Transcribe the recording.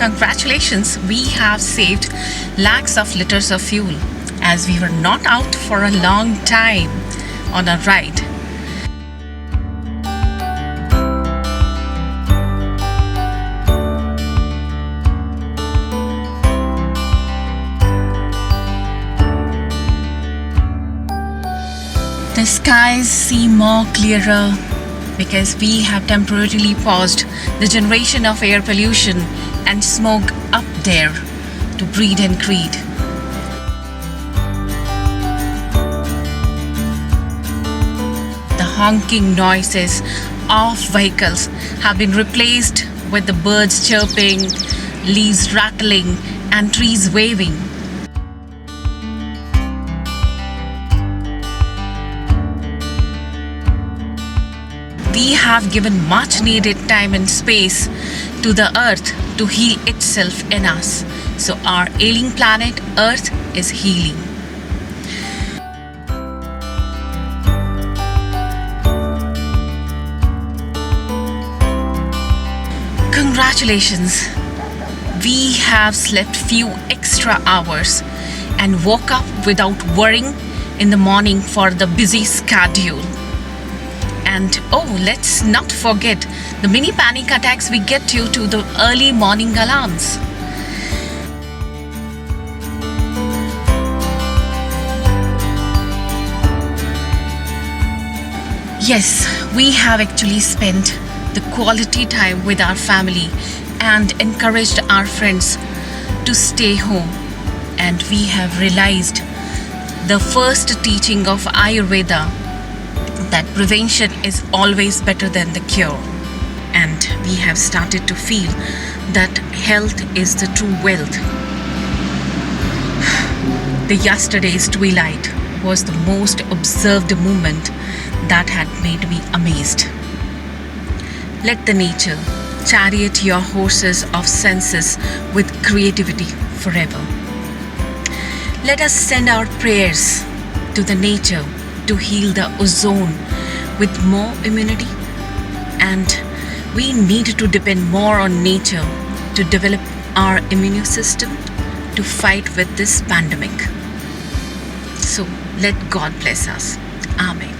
Congratulations, we have saved lakhs of liters of fuel as we were not out for a long time on a ride. The skies seem more clearer because we have temporarily paused the generation of air pollution and smoke up there to breed and creed. The honking noises of vehicles have been replaced with the birds chirping, leaves rattling, and trees waving. We have given much needed time and space to the earth to heal itself in us. So our ailing planet Earth is healing. Congratulations! We have slept few extra hours and woke up without worrying in the morning for the busy schedule. And let's not forget the mini panic attacks we get due to the early morning alarms. Yes, we have actually spent the quality time with our family and encouraged our friends to stay home. And we have realized the first teaching of Ayurveda, that prevention is always better than the cure. And we have started to feel that health is the true wealth. The yesterday's twilight was the most observed moment that had made me amazed. Let the nature chariot your horses of senses with creativity forever. Let us send our prayers to the nature to heal the ozone with more immunity, and we need to depend more on nature to develop our immune system to fight with this pandemic. So let God bless us. Amen.